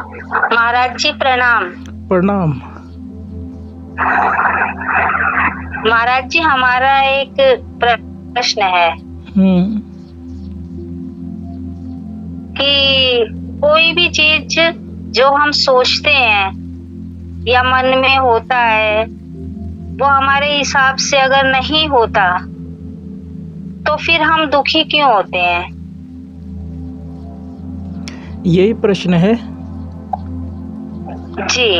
महाराज जी प्रणाम। प्रणाम। महाराज जी हमारा एक प्रश्न है कि कोई भी चीज जो हम सोचते हैं या मन में होता है वो हमारे हिसाब से अगर नहीं होता तो फिर हम दुखी क्यों होते हैं? यही प्रश्न है। जी।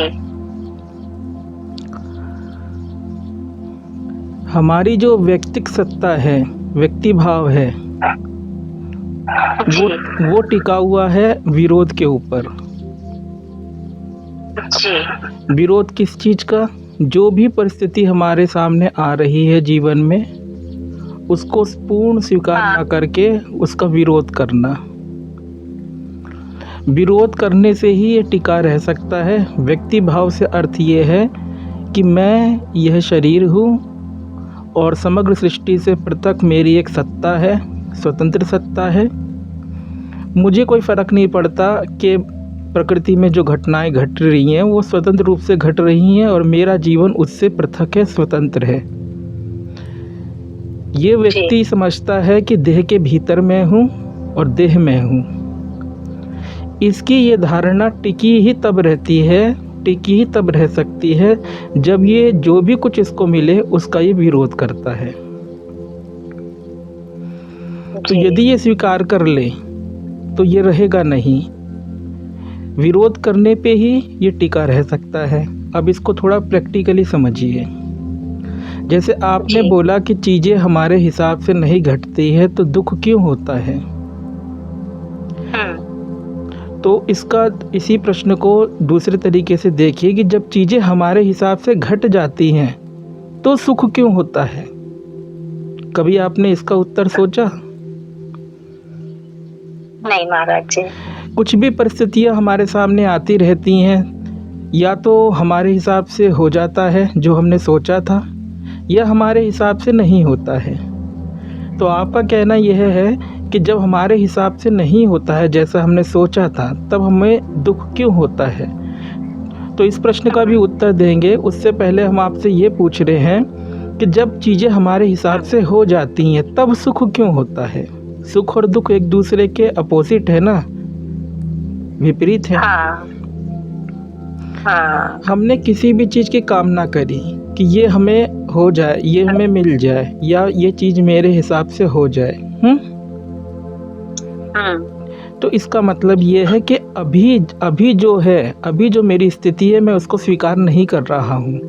हमारी जो व्यक्तिक सत्ता है, व्यक्ति भाव है, जी। वो टिका हुआ है विरोध के ऊपर। जी। विरोध किस चीज का? जो भी परिस्थिति हमारे सामने आ रही है जीवन में, उसको पूर्ण स्वीकार ना करके उसका विरोध करना। विरोध करने से ही ये टिका रह सकता है। व्यक्ति भाव से अर्थ ये है कि मैं यह शरीर हूँ और समग्र सृष्टि से पृथक मेरी एक सत्ता है, स्वतंत्र सत्ता है। मुझे कोई फ़र्क नहीं पड़ता कि प्रकृति में जो घटनाएं घट रही हैं वो स्वतंत्र रूप से घट रही हैं और मेरा जीवन उससे पृथक है, स्वतंत्र है। ये व्यक्ति समझता है कि देह के भीतर मैं हूँ और देह में हूँ। इसकी ये धारणा टिकी ही तब रहती है, टिकी ही तब रह सकती है जब ये जो भी कुछ इसको मिले उसका ये विरोध करता है। तो यदि ये स्वीकार कर ले तो ये रहेगा नहीं। विरोध करने पे ही ये टिका रह सकता है। अब इसको थोड़ा प्रैक्टिकली समझिए। जैसे आपने बोला कि चीज़ें हमारे हिसाब से नहीं घटती है तो दुख क्यों होता है। तो इसका इसी प्रश्न को दूसरे तरीके से देखिए कि जब चीज़ें हमारे हिसाब से घट जाती हैं तो सुख क्यों होता है। कभी आपने इसका उत्तर सोचा? नहीं महाराज जी। कुछ भी परिस्थितियां हमारे सामने आती रहती हैं, या तो हमारे हिसाब से हो जाता है जो हमने सोचा था, या हमारे हिसाब से नहीं होता है। तो आपका कहना यह है कि जब हमारे हिसाब से नहीं होता है जैसा हमने सोचा था तब हमें दुख क्यों होता है। तो इस प्रश्न का भी उत्तर देंगे। उससे पहले हम आपसे ये पूछ रहे हैं कि जब चीज़ें हमारे हिसाब से हो जाती हैं तब सुख क्यों होता है। सुख और दुख एक दूसरे के अपोजिट है ना, विपरीत है। हमने किसी भी चीज़ की कामना करी कि ये हमें हो जाए, ये हमें मिल जाए, या ये चीज़ मेरे हिसाब से हो जाए। तो इसका मतलब ये है कि अभी जो है, अभी जो मेरी स्थिति है मैं उसको स्वीकार नहीं कर रहा हूँ।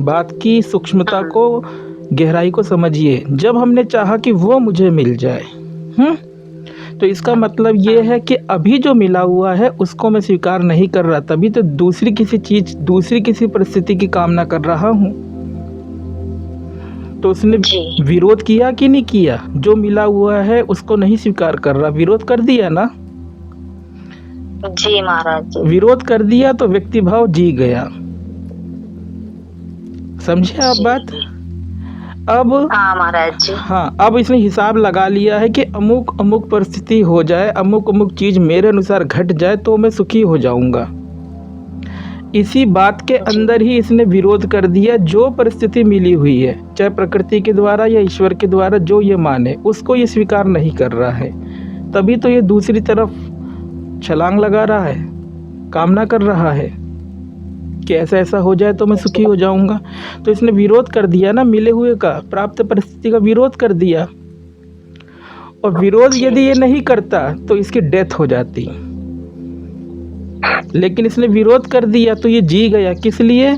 बात की सूक्ष्मता को, गहराई को समझिए। जब हमने चाहा कि वो मुझे मिल जाए, तो इसका मतलब ये है कि अभी जो मिला हुआ है उसको मैं स्वीकार नहीं कर रहा, तभी तो दूसरी किसी परिस्थिति की कामना कर रहा हूँ। तो उसने विरोध किया कि नहीं किया? जो मिला हुआ है उसको नहीं स्वीकार कर रहा, विरोध कर दिया ना। जी महाराज। विरोध कर दिया तो व्यक्ति भाव जी गया। समझे आप बात? अब महाराज जी। हाँ, अब इसने हिसाब लगा लिया है कि अमुक अमुक परिस्थिति हो जाए, अमुक अमुक चीज मेरे अनुसार घट जाए तो मैं सुखी हो जाऊंगा। इसी बात के अंदर ही इसने विरोध कर दिया। जो परिस्थिति मिली हुई है, चाहे प्रकृति के द्वारा या ईश्वर के द्वारा, जो ये माने उसको ये स्वीकार नहीं कर रहा है। तभी तो ये दूसरी तरफ छलांग लगा रहा है, कामना कर रहा है कि ऐसा ऐसा हो जाए तो मैं सुखी हो जाऊंगा। तो इसने विरोध कर दिया ना, मिले हुए का, प्राप्त परिस्थिति का विरोध कर दिया। और विरोध यदि ये नहीं करता तो इसकी डेथ हो जाती, लेकिन इसने विरोध कर दिया तो ये जी गया। किस लिए?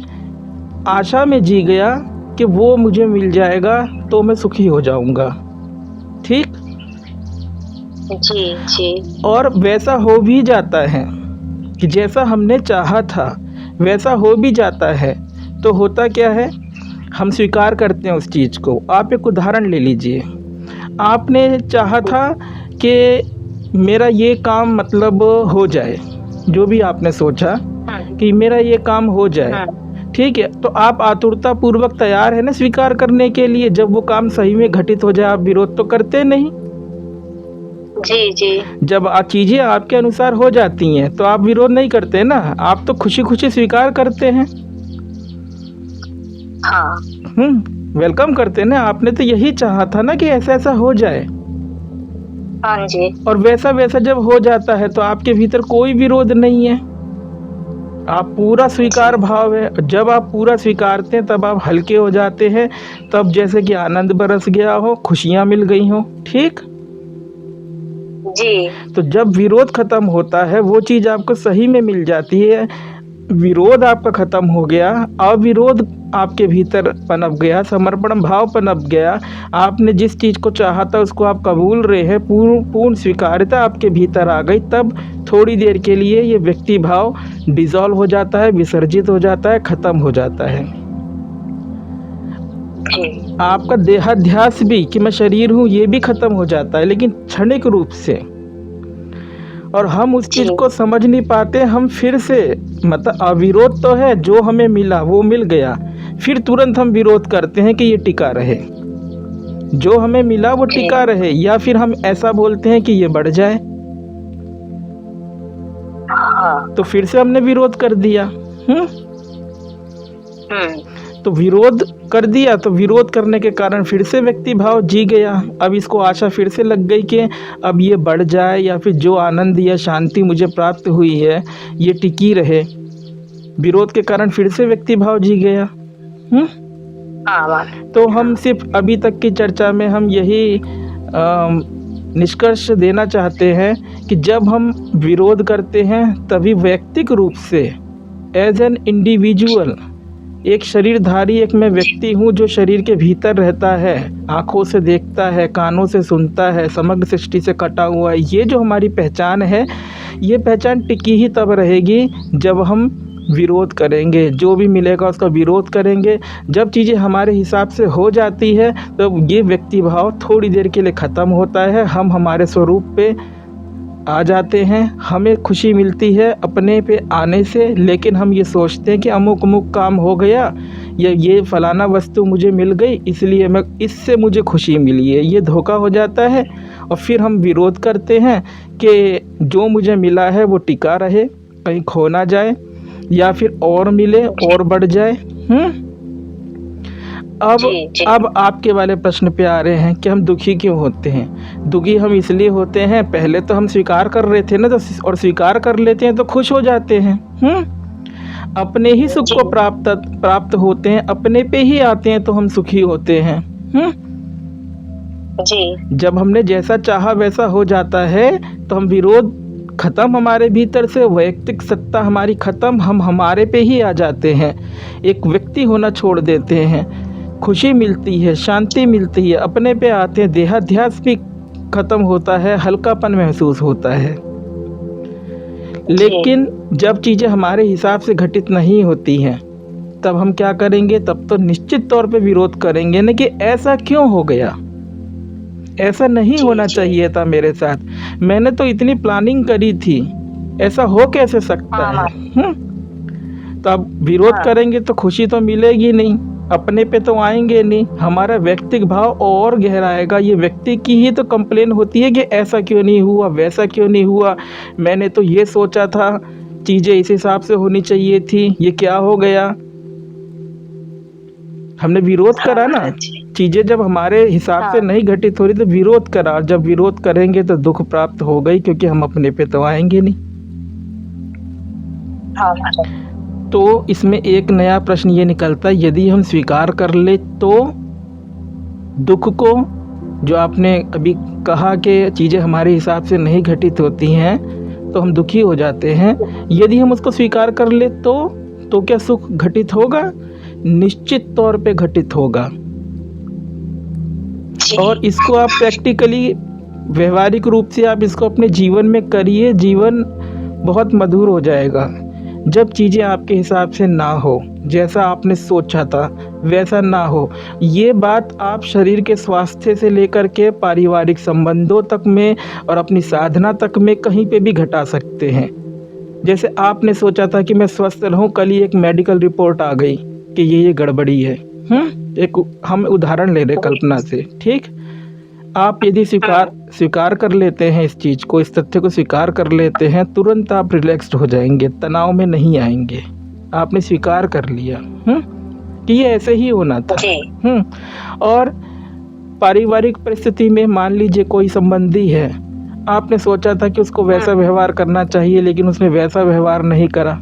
आशा में जी गया कि वो मुझे मिल जाएगा तो मैं सुखी हो जाऊंगा। ठीक? जी। और वैसा हो भी जाता है कि जैसा हमने चाहा था वैसा हो भी जाता है। तो होता क्या है, हम स्वीकार करते हैं उस चीज़ को। आप एक उदाहरण ले लीजिए। आपने चाहा था कि मेरा ये काम मतलब हो जाए, जो भी आपने सोचा कि मेरा ये काम हो जाए, ठीक है, तो आप आतुरता पूर्वक तैयार है ना स्वीकार करने के लिए। जब वो काम सही में घटित हो जाए आप विरोध तो करते नहीं। जी जी। जब चीजें आपके अनुसार हो जाती हैं तो आप विरोध नहीं करते ना, आप तो खुशी खुशी स्वीकार करते हैं। हाँ वेलकम करते हैं ना, आपने तो यही चाहा था ना कि ऐसा ऐसा हो जाए, हाँ जी। और वैसा वैसा जब हो जाता है तो आपके भीतर कोई विरोध नहीं है, आप पूरा स्वीकार जी भाव है। जब आप पूरा स्वीकारते हैं तब आप हल्के हो जाते हैं, तब जैसे कि आनंद बरस गया हो, खुशियां मिल गई हो। ठीक। जी तो जब विरोध खत्म होता है वो चीज आपको सही में मिल जाती है, विरोध आपका खत्म हो गया, अविरोध आपके भीतर पनप गया, समर्पण भाव पनप गया, आपने जिस चीज को चाहा था उसको आप कबूल रहे हैं, पूर्ण पूर्ण स्वीकार्यता आपके भीतर आ गई, तब थोड़ी देर के लिए ये व्यक्ति भाव डिसॉल्व हो जाता है, विसर्जित हो जाता है, खत्म हो जाता है। जी आपका देहाध्यास भी कि मैं शरीर हूँ ये भी खत्म हो जाता है, लेकिन क्षणिक रूप से। और हम उस चीज जी को समझ नहीं पाते, हम फिर से मतलब अविरोध तो है, जो हमें मिला वो मिल गया, फिर तुरंत हम विरोध करते हैं कि ये टिका रहे, जो हमें मिला वो जी। टिका रहे, या फिर हम ऐसा बोलते हैं कि ये बढ़ जाए, हाँ। तो फिर से हमने विरोध कर दिया। हम्म। तो विरोध कर दिया, तो विरोध करने के कारण फिर से व्यक्ति भाव जी गया, अब इसको आशा फिर से लग गई कि अब ये बढ़ जाए, या फिर जो आनंद या शांति मुझे प्राप्त हुई है ये टिकी रहे, विरोध के कारण फिर से व्यक्ति भाव जी गया। हम्म। हाँ तो हम सिर्फ अभी तक की चर्चा में हम यही निष्कर्ष देना चाहते हैं कि जब हम विरोध करते हैं तभी वैयक्तिक रूप से एज एन इंडिविजुअल, एक शरीरधारी एक मैं व्यक्ति हूँ जो शरीर के भीतर रहता है, आँखों से देखता है, कानों से सुनता है, समग्र सृष्टि से कटा हुआ है, ये जो हमारी पहचान है, ये पहचान टिकी ही तब रहेगी जब हम विरोध करेंगे, जो भी मिलेगा उसका विरोध करेंगे। जब चीज़ें हमारे हिसाब से हो जाती है तो ये व्यक्ति भाव थोड़ी देर के लिए ख़त्म होता है, हम हमारे स्वरूप पे आ जाते हैं, हमें खुशी मिलती है अपने पे आने से, लेकिन हम ये सोचते हैं कि अमुक अमुक काम हो गया, ये फलाना वस्तु मुझे मिल गई इसलिए मैं इससे मुझे खुशी मिली है, ये धोखा हो जाता है। और फिर हम विरोध करते हैं कि जो मुझे मिला है वो टिका रहे, कहीं खो ना जाए, या फिर और मिले और बढ़ जाए। अब आपके वाले प्रश्न पे आ रहे हैं कि हम दुखी क्यों होते हैं। दुखी हम इसलिए होते हैं, पहले तो हम स्वीकार कर रहे थे ना, तो और स्वीकार कर लेते हैं तो खुश हो जाते हैं। अपने ही सुख को प्राप्त होते हैं, अपने पे ही आते हैं तो हम सुखी होते हैं। जी जब हमने जैसा चाहा वैसा हो जाता है तो हम विरोध खत्म, हमारे भीतर से वैयक्तिक सत्ता हमारी खत्म, हम हमारे पे ही आ जाते हैं, एक व्यक्ति होना छोड़ देते हैं, खुशी मिलती है, शांति मिलती है, अपने पे आते हैं, देहाध्यास भी खत्म होता है, हल्कापन महसूस होता है। लेकिन जब चीज़ें हमारे हिसाब से घटित नहीं होती हैं तब हम क्या करेंगे, तब तो निश्चित तौर पे विरोध करेंगे ना कि ऐसा क्यों हो गया, ऐसा नहीं होना चाहिए था मेरे साथ, मैंने तो इतनी प्लानिंग करी थी, ऐसा हो कैसे सकता है। तो अब विरोध करेंगे तो खुशी तो मिलेगी नहीं, अपने पे तो आएंगे नहीं, हमारा व्यक्तिगत भाव और गहराएगा। ये व्यक्ति की ही तो कंप्लेन होती है कि ऐसा क्यों नहीं हुआ, वैसा क्यों नहीं हुआ, मैंने तो ये सोचा था, चीज़ें इस हिसाब से होनी चाहिए थी, ये क्या हो गया। हमने विरोध करा ना, चीज़ें जब हमारे हिसाब से नहीं घटित हो रही तो विरोध करा, और जब विरोध करेंगे तो दुख प्राप्त हो गई, क्योंकि हम अपने पे तो आएंगे नहीं। तो इसमें एक नया प्रश्न ये निकलता है, यदि हम स्वीकार कर ले तो दुख को, जो आपने अभी कहा कि चीज़ें हमारे हिसाब से नहीं घटित होती हैं तो हम दुखी हो जाते हैं, यदि हम उसको स्वीकार कर ले तो क्या सुख घटित होगा? निश्चित तौर पे घटित होगा। और इसको आप प्रैक्टिकली, व्यवहारिक रूप से आप इसको अपने जीवन में करिए, जीवन बहुत मधुर हो जाएगा। जब चीज़ें आपके हिसाब से ना हो, जैसा आपने सोचा था वैसा ना हो, ये बात आप शरीर के स्वास्थ्य से लेकर के पारिवारिक संबंधों तक में और अपनी साधना तक में कहीं पे भी घटा सकते हैं। जैसे आपने सोचा था कि मैं स्वस्थ रहूं, कल ही एक मेडिकल रिपोर्ट आ गई कि ये गड़बड़ी है। एक हम उदाहरण ले रहे कल्पना से, ठीक। आप यदि स्वीकार कर लेते हैं इस चीज़ को, इस तथ्य को स्वीकार कर लेते हैं, तुरंत आप रिलैक्स्ड हो जाएंगे, तनाव में नहीं आएंगे। आपने स्वीकार कर लिया कि ये ऐसे ही होना था। जी। और पारिवारिक परिस्थिति में मान लीजिए कोई संबंधी है, आपने सोचा था कि उसको वैसा व्यवहार करना चाहिए, लेकिन उसने वैसा व्यवहार नहीं करा,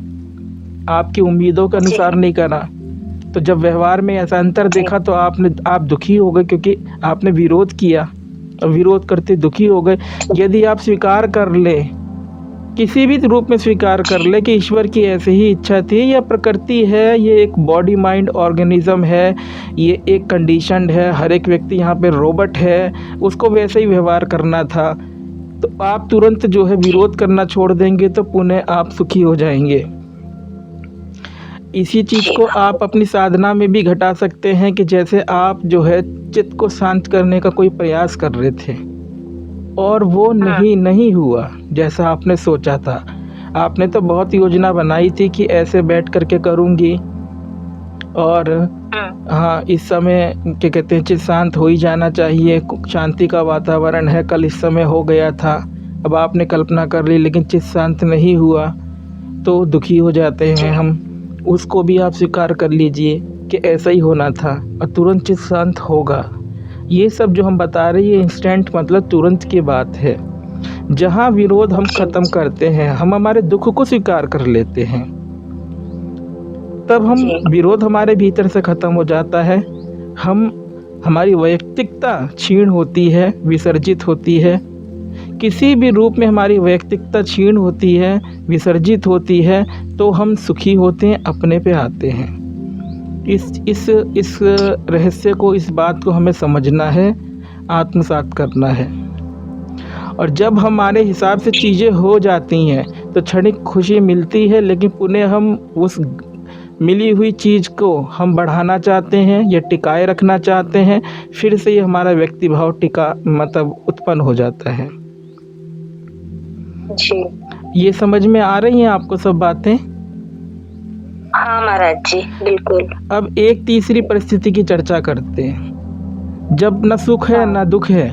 आपकी उम्मीदों के अनुसार नहीं करा। तो जब व्यवहार में ऐसा अंतर देखा तो आप दुखी हो गए, क्योंकि आपने विरोध किया और विरोध करते दुखी हो गए। यदि आप स्वीकार कर ले, किसी भी रूप में स्वीकार कर ले कि ईश्वर की ऐसी ही इच्छा थी, या प्रकृति है, ये एक बॉडी माइंड ऑर्गेनिज्म है, ये एक कंडीशनड है, हर एक व्यक्ति यहाँ पे रोबोट है, उसको वैसे ही व्यवहार करना था, तो आप तुरंत जो है विरोध करना छोड़ देंगे, तो पुनः आप सुखी हो जाएंगे। इसी चीज़ को आप अपनी साधना में भी घटा सकते हैं कि जैसे आप जो है चित्त को शांत करने का कोई प्रयास कर रहे थे और वो नहीं हुआ जैसा आपने सोचा था। आपने तो बहुत योजना बनाई थी कि ऐसे बैठ करके करूँगी, और हाँ, इस समय क्या कहते हैं, चित्त शांत हो ही जाना चाहिए, शांति का वातावरण है, कल इस समय हो गया था। अब आपने कल्पना कर ली, लेकिन चित्त शांत नहीं हुआ तो दुखी हो जाते हैं हम। उसको भी आप स्वीकार कर लीजिए कि ऐसा ही होना था और तुरंत चित्त शांत होगा। ये सब जो हम बता रहे हैं इंस्टेंट, मतलब तुरंत की बात है। जहाँ विरोध हम ख़त्म करते हैं, हम हमारे दुख को स्वीकार कर लेते हैं, तब हम विरोध हमारे भीतर से ख़त्म हो जाता है। हमारी वैयक्तिकता क्षीण होती है, विसर्जित होती है। किसी भी रूप में हमारी वैयक्तिकता क्षीण होती है, विसर्जित होती है, तो हम सुखी होते हैं, अपने पे आते हैं। इस रहस्य को, इस बात को हमें समझना है, आत्मसात करना है। और जब हमारे हिसाब से चीज़ें हो जाती हैं तो क्षणिक खुशी मिलती है, लेकिन पुनः हम उस मिली हुई चीज़ को हम बढ़ाना चाहते हैं या टिकाए रखना चाहते हैं, फिर से ये हमारा व्यक्ति भाव उत्पन्न हो जाता है। जी। ये समझ में आ रही हैं आपको सब बातें? हाँ महाराज जी, बिल्कुल। अब एक तीसरी परिस्थिति की चर्चा करते हैं। जब न सुख है न दुख है,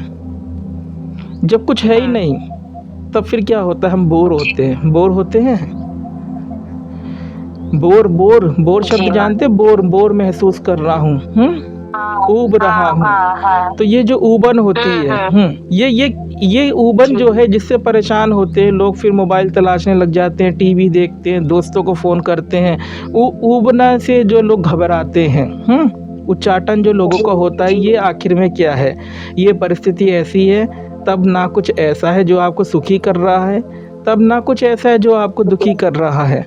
जब कुछ है ही नहीं, तब फिर क्या होता है? हम बोर होते हैं। बोर शब्द जानते हैं? बोर महसूस कर रहा हूँ, ऊब रहा हूँ। तो ये जो ऊबन होती है, ये ऊबन जो है, जिससे परेशान होते हैं लोग, फिर मोबाइल तलाशने लग जाते हैं, टीवी देखते हैं, दोस्तों को फ़ोन करते हैं। ऊबना से जो लोग घबराते हैं, उच्चाटन जो लोगों का होता है, ये आखिर में क्या है? ये परिस्थिति ऐसी है, तब ना कुछ ऐसा है जो आपको सुखी कर रहा है, तब ना कुछ ऐसा है जो आपको दुखी कर रहा है।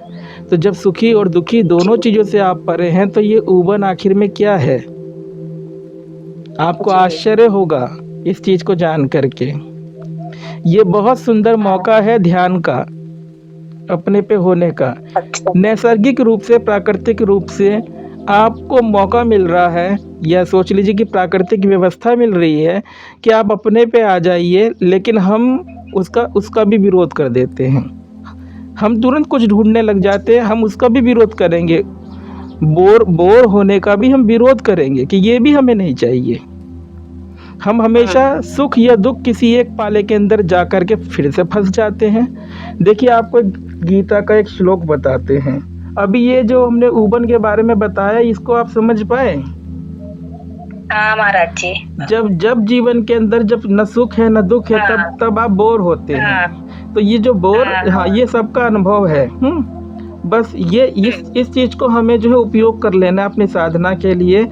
तो जब सुखी और दुखी दोनों चीज़ों से आप परे हैं, तो ये ऊबन आखिर में क्या है? आपको आश्चर्य होगा इस चीज़ को जान करके। ये बहुत सुंदर मौका है ध्यान का, अपने पे होने का। नैसर्गिक रूप से, प्राकृतिक रूप से आपको मौका मिल रहा है, या सोच लीजिए कि प्राकृतिक व्यवस्था मिल रही है कि आप अपने पे आ जाइए, लेकिन हम उसका भी विरोध कर देते हैं। हम तुरंत कुछ ढूंढने लग जाते हैं, हम उसका भी विरोध करेंगे। बोर होने का भी हम विरोध करेंगे कि ये भी हमें नहीं चाहिए। हम हमेशा सुख या दुख किसी एक पाले के अंदर जा कर के फिर से फंस जाते हैं। देखिए, आपको गीता का एक श्लोक बताते हैं। अभी ये जो हमने ऊबन के बारे में बताया, इसको आप समझ पाए? हाँ महाराज जी। जब जीवन के अंदर जब न सुख है न दुख है, तब आप बोर होते हैं। तो ये जो बोर, ये सबका अनुभव है। बस ये इस चीज़ को हमें जो है उपयोग कर लेना है अपनी साधना के लिए।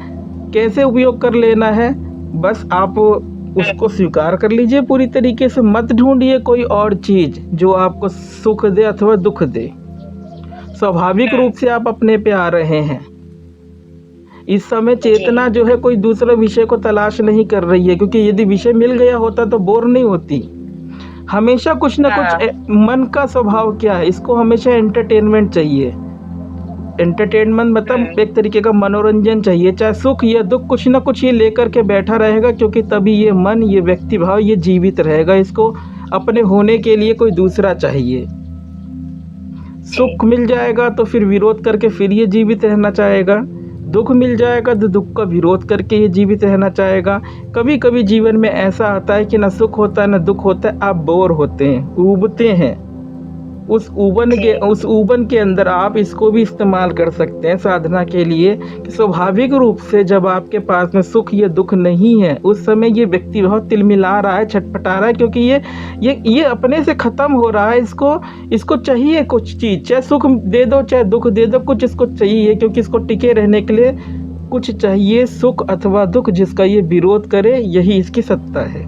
कैसे उपयोग कर लेना है? बस आप उसको स्वीकार कर लीजिए पूरी तरीके से। मत ढूंढिए कोई और चीज़ जो आपको सुख दे अथवा दुख दे। स्वाभाविक रूप से आप अपने पे आ रहे हैं। इस समय चेतना जो है कोई दूसरे विषय को तलाश नहीं कर रही है, क्योंकि यदि विषय मिल गया होता तो बोर नहीं होती। हमेशा कुछ ना कुछ, मन का स्वभाव क्या है, इसको हमेशा एंटरटेनमेंट चाहिए। एंटरटेनमेंट मतलब एक तरीके का मनोरंजन चाहिए, चाहे सुख या दुख, कुछ ना कुछ ये लेकर के बैठा रहेगा, क्योंकि तभी ये मन, ये व्यक्ति भाव, ये जीवित रहेगा। इसको अपने होने के लिए कोई दूसरा चाहिए। सुख मिल जाएगा तो फिर विरोध करके फिर ये जीवित रहना चाहेगा। दुख मिल जाएगा तो दुख का विरोध करके ये जीवित रहना चाहेगा। कभी कभी जीवन में ऐसा आता है कि ना सुख होता है ना दुख होता है, आप बोर होते हैं, ऊबते हैं। उस ऊबन के अंदर आप इसको भी इस्तेमाल कर सकते हैं साधना के लिए कि स्वाभाविक रूप से जब आपके पास में सुख या दुख नहीं है, उस समय ये व्यक्ति बहुत तिलमिला रहा है, छटपटा रहा है, क्योंकि ये अपने से ख़त्म हो रहा है। इसको चाहिए कुछ चीज़, चाहे सुख दे दो चाहे दुख दे दो, कुछ इसको चाहिए, क्योंकि इसको टिके रहने के लिए कुछ चाहिए, सुख अथवा दुख जिसका ये विरोध करे, यही इसकी सत्ता है।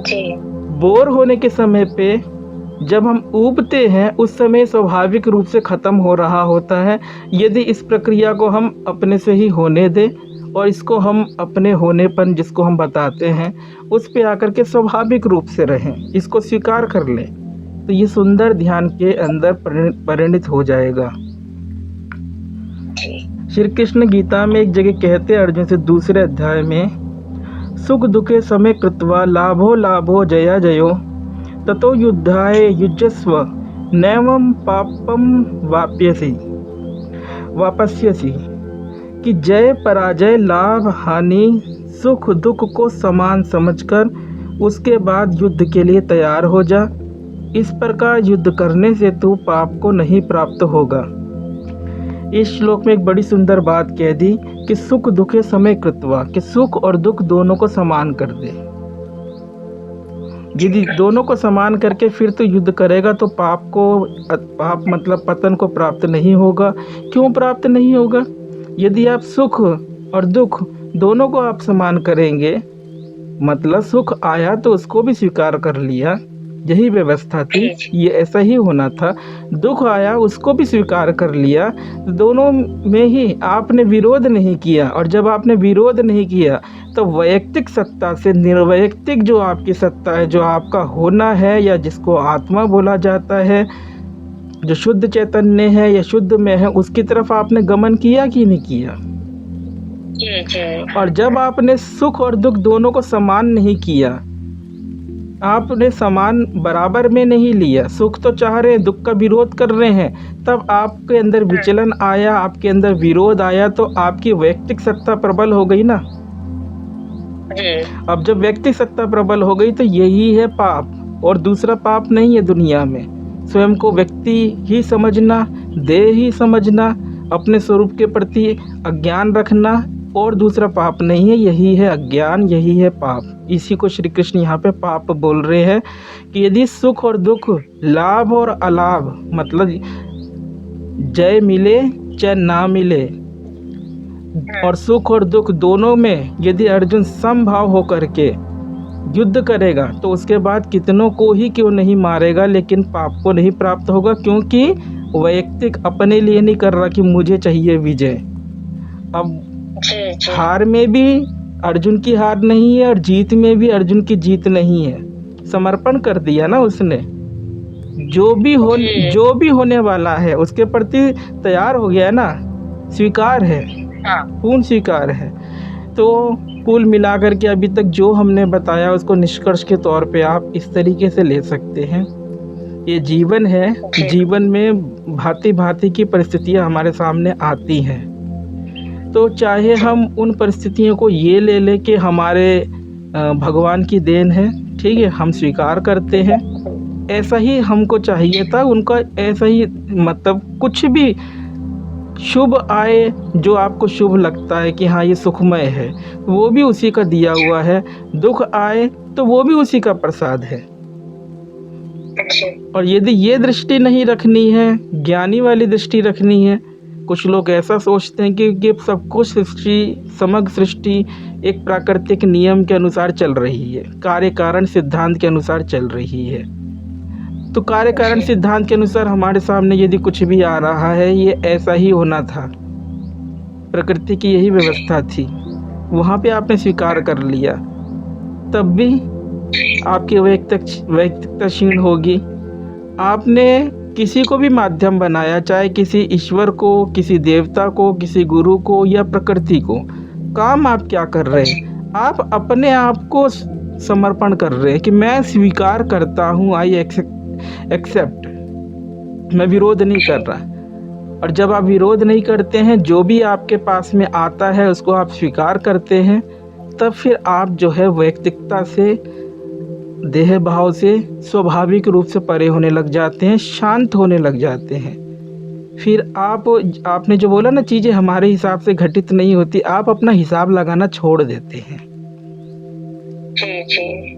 जी। बोर होने के समय पे जब हम ऊबते हैं, उस समय स्वाभाविक रूप से ख़त्म हो रहा होता है। यदि इस प्रक्रिया को हम अपने से ही होने दें और इसको हम अपने होनेपन जिसको हम बताते हैं उस पे आकर के स्वाभाविक रूप से रहें, इसको स्वीकार कर लें, तो ये सुंदर ध्यान के अंदर परिणित हो जाएगा। श्री कृष्ण गीता में एक जगह कहते हैं अर्जुन से, दूसरे अध्याय में, सुख दुखे समय कृत्वा लाभो लाभो जया जयो ततो युद्धाय युज्यस्व नैवं पापम वापस्यसि, कि जय पराजय लाभ हानि सुख दुख को समान समझकर उसके बाद युद्ध के लिए तैयार हो जा। इस प्रकार युद्ध करने से तू पाप को नहीं प्राप्त होगा। इस श्लोक में एक बड़ी सुंदर बात कह दी कि सुख दुखे समय कृत्वा, कि सुख और दुख दोनों को समान कर दे। यदि दोनों को समान करके फिर तो युद्ध करेगा तो पाप मतलब पतन को प्राप्त नहीं होगा। क्यों प्राप्त नहीं होगा? यदि आप सुख और दुख दोनों को आप समान करेंगे, मतलब सुख आया तो उसको भी स्वीकार कर लिया, यही व्यवस्था थी, ये ऐसा ही होना था। दुख आया उसको भी स्वीकार कर लिया, दोनों में ही आपने विरोध नहीं किया। और जब आपने विरोध नहीं किया तो वैयक्तिक सत्ता से निर्वैयक्तिक जो आपकी सत्ता है, जो आपका होना है या जिसको आत्मा बोला जाता है, जो शुद्ध चैतन्य है या शुद्ध में है, उसकी तरफ आपने गमन किया कि नहीं किया? और जब आपने सुख और दुख दोनों को समान नहीं किया, आपने समान बराबर में नहीं लिया, सुख तो चाह रहे हैं दुख का विरोध कर रहे हैं, तब आपके अंदर विचलन आया, आपके अंदर विरोध आया, तो आपकी वैयक्तिक सत्ता प्रबल हो गई ना। अब जब व्यक्ति सत्ता प्रबल हो गई तो यही है पाप, और दूसरा पाप नहीं है दुनिया में। स्वयं को व्यक्ति ही समझना, देह ही समझना, अपने स्वरूप के प्रति अज्ञान रखना, और दूसरा पाप नहीं है। यही है अज्ञान, यही है पाप। इसी को श्री कृष्ण यहाँ पे पाप बोल रहे हैं कि यदि सुख और दुख, लाभ और अलाभ, मतलब जय मिले चाहे ना मिले, और सुख और दुख दोनों में यदि अर्जुन समभाव होकर के युद्ध करेगा तो उसके बाद कितनों को ही क्यों नहीं मारेगा, लेकिन पाप को नहीं प्राप्त होगा, क्योंकि वैयक्तिक अपने लिए नहीं कर रहा कि मुझे चाहिए विजय। अब हार में भी अर्जुन की हार नहीं है और जीत में भी अर्जुन की जीत नहीं है। समर्पण कर दिया ना उसने, जो भी होने वाला है उसके प्रति तैयार हो गया ना, स्वीकार है, पूर्ण स्वीकार है। तो कुल मिलाकर के अभी तक जो हमने बताया उसको निष्कर्ष के तौर पे आप इस तरीके से ले सकते हैं। ये जीवन है, जीवन में भांति भांति की परिस्थितियां हमारे सामने आती हैं, तो चाहे हम उन परिस्थितियों को ये ले लें कि हमारे भगवान की देन है, ठीक है, हम स्वीकार करते हैं, ऐसा ही हमको चाहिए था, उनका ऐसा ही, मतलब कुछ भी शुभ आए जो आपको शुभ लगता है कि हाँ ये सुखमय है, वो भी उसी का दिया हुआ है। दुख आए तो वो भी उसी का प्रसाद है। और यदि ये दृष्टि नहीं रखनी है, ज्ञानी वाली दृष्टि रखनी है, कुछ लोग ऐसा सोचते हैं कि सब कुछ समग्र सृष्टि एक प्राकृतिक नियम के अनुसार चल रही है, कार्य कारण सिद्धांत के अनुसार चल रही है। तो कार्य कारण सिद्धांत के अनुसार हमारे सामने यदि कुछ भी आ रहा है, ये ऐसा ही होना था, प्रकृति की यही व्यवस्था थी, वहाँ पे आपने स्वीकार कर लिया, तब भी आपकी वैयक्तिकता क्षीण होगी। आपने किसी को भी माध्यम बनाया, चाहे किसी ईश्वर को, किसी देवता को, किसी गुरु को या प्रकृति को, काम आप क्या कर रहे हैं? आप अपने आप को समर्पण कर रहे हैं कि मैं स्वीकार करता हूँ, आई एक्सेप्ट, मैं विरोध नहीं कर रहा। और जब आप विरोध नहीं करते हैं, जो भी आपके पास में आता है उसको आप स्वीकार करते हैं, तब फिर आप जो है वैयक्तिकता से, देह भाव से स्वाभाविक रूप से परे होने लग जाते हैं, शांत होने लग जाते हैं। फिर आपने जो बोला ना, चीज़ें हमारे हिसाब से घटित नहीं होती, आप अपना हिसाब लगाना छोड़ देते हैं, जी जी।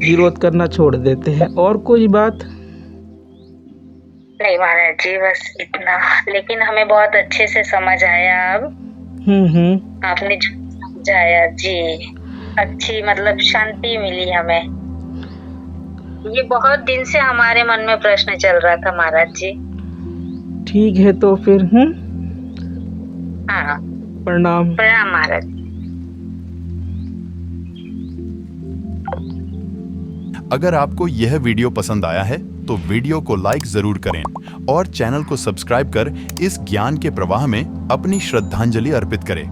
विरोध करना छोड़ देते हैं। और कोई बात? नहीं महाराज जी, बस इतना। लेकिन हमें बहुत अच्छे से समझ आया अब। आपने जो समझाया जी, अच्छी मतलब शांति मिली हमें। ये बहुत दिन से हमारे मन में प्रश्न चल रहा था महाराज जी। ठीक है, तो फिर हाँ, प्रणाम। प्रणाम महाराज। अगर आपको यह वीडियो पसंद आया है तो वीडियो को लाइक जरूर करें और चैनल को सब्सक्राइब कर इस ज्ञान के प्रवाह में अपनी श्रद्धांजलि अर्पित करें।